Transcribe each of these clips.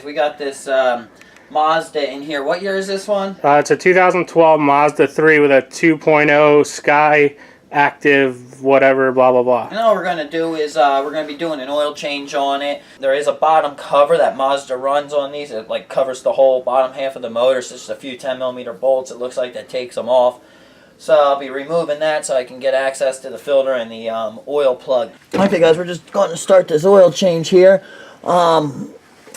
We got this Mazda in here. What year is this one? It's a 2012 Mazda 3 with a 2.0 skyactive whatever, blah, blah, blah. And all we're going to do is we're going to be doing an oil change on it. There is a bottom cover that Mazda runs on these. It like covers the whole bottom half of the motor. So it's just a few 10mm bolts. It looks like that takes them off. So I'll be removing that so I can get access to the filter and the oil plug. Okay guys, we're just going to start this oil change here.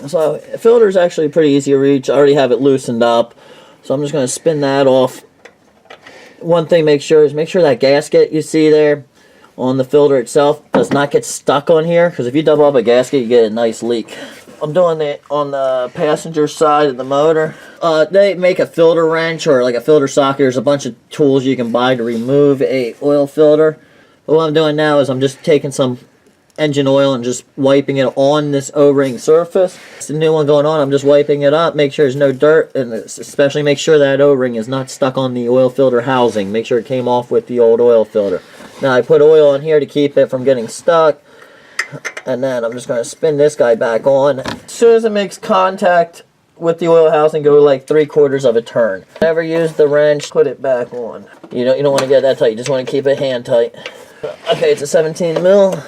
So the filter is actually pretty easy to reach. I already have it loosened up. So I'm just going to spin that off. One thing make sure that gasket you see there on the filter itself does not get stuck on here, because if you double up a gasket you get a nice leak. I'm doing it on the passenger side of the motor. They make a filter wrench or like a filter socket. There's a bunch of tools you can buy to remove a oil filter. But what I'm doing now is I'm just taking some engine oil and just wiping it on this O-ring surface. It's the new one going on. I'm just wiping it up, make sure there's no dirt, and especially make sure that O-ring is not stuck on the oil filter housing. Make sure it came off with the old oil filter. Now I put oil in here to keep it from getting stuck. And then I'm just going to spin this guy back on. As soon as it makes contact with the oil housing, go like 3/4 of a turn. Never use the wrench, put it back on. You don't want to get that tight, you just want to keep it hand tight. Okay, it's a 17 mil.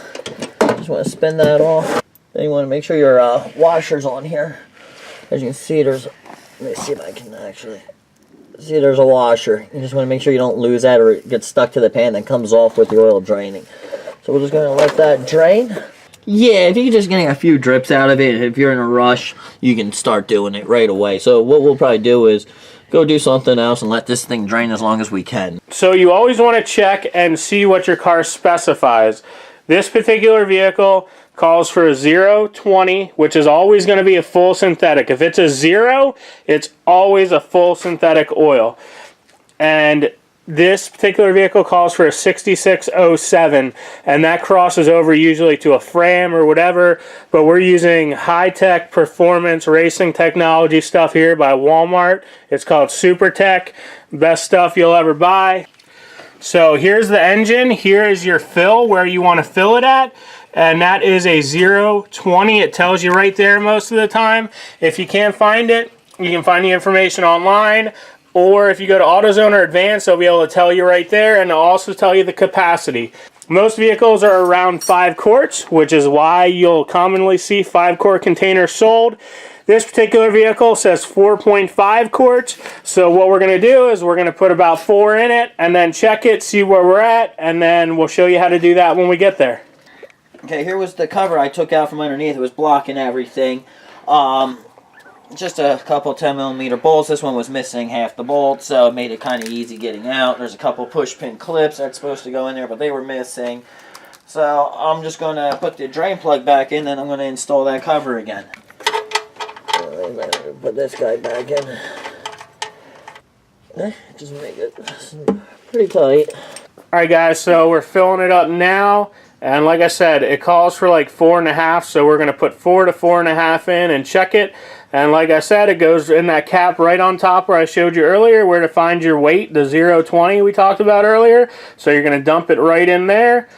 Just want to spin that off. Then you want to make sure your washer's on here. As you can see, there's, let me see if I can actually see, there's a washer. You just want to make sure you don't lose that or it gets stuck to the pan and comes off with the oil draining. So we're just going to let that drain. Yeah, if you're just getting a few drips out of it, if you're in a rush, you can start doing it right away. So what we'll probably do is go do something else and let this thing drain as long as we can. So you always want to check and see what your car specifies. This particular vehicle calls for a 020, which is always going to be a full synthetic. If it's a 0, it's always a full synthetic oil. And this particular vehicle calls for a 6607, and that crosses over usually to a Fram or whatever, but we're using high-tech performance racing technology stuff here by Walmart. It's called Super Tech. Best stuff you'll ever buy. So here's the engine. Here is your fill, where you want to fill it at, and that is a 020. It tells you right there most of the time. If you can't find it, you can find the information online. Or if you go to AutoZone or Advanced, they'll be able to tell you right there, and they'll also tell you the capacity. Most vehicles are around 5 quarts, which is why you'll commonly see 5-quart containers sold. This particular vehicle says 4.5 quarts, so what we're going to do is we're going to put about 4 in it, and then check it, see where we're at, and then we'll show you how to do that when we get there. Okay, here was the cover I took out from underneath. It was blocking everything. Just a couple 10mm bolts. This one was missing half the bolts, so it made it kind of easy getting out. There's a couple push pin clips that's supposed to go in there, but they were missing. So I'm just going to put the drain plug back in, and I'm going to install that cover again. Put this guy back in. Just make it pretty tight. Alright guys, so we're filling it up now. And like I said, it calls for like 4.5, so we're going to put 4 to 4.5 in and check it. And like I said, it goes in that cap right on top where I showed you earlier, where to find your weight, the 020 we talked about earlier. So you're going to dump it right in there.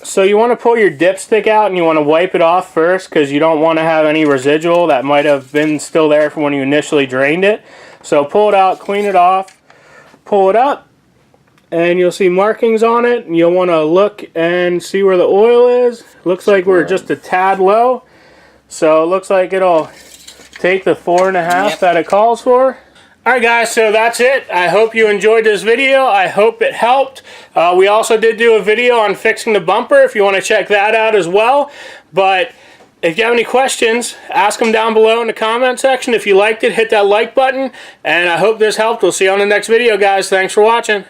So you want to pull your dipstick out and you want to wipe it off first, because you don't want to have any residual that might have been still there from when you initially drained it. So pull it out, clean it off, pull it up, and you'll see markings on it, and you'll want to look and see where the oil is. Looks like we're just a tad low, so it looks like it'll take the 4.5 that it calls for. Alright guys, so that's it. I hope you enjoyed this video. I hope it helped. We also did do a video on fixing the bumper if you want to check that out as well. But if you have any questions, ask them down below in the comment section. If you liked it, hit that like button. And I hope this helped. We'll see you on the next video, guys. Thanks for watching.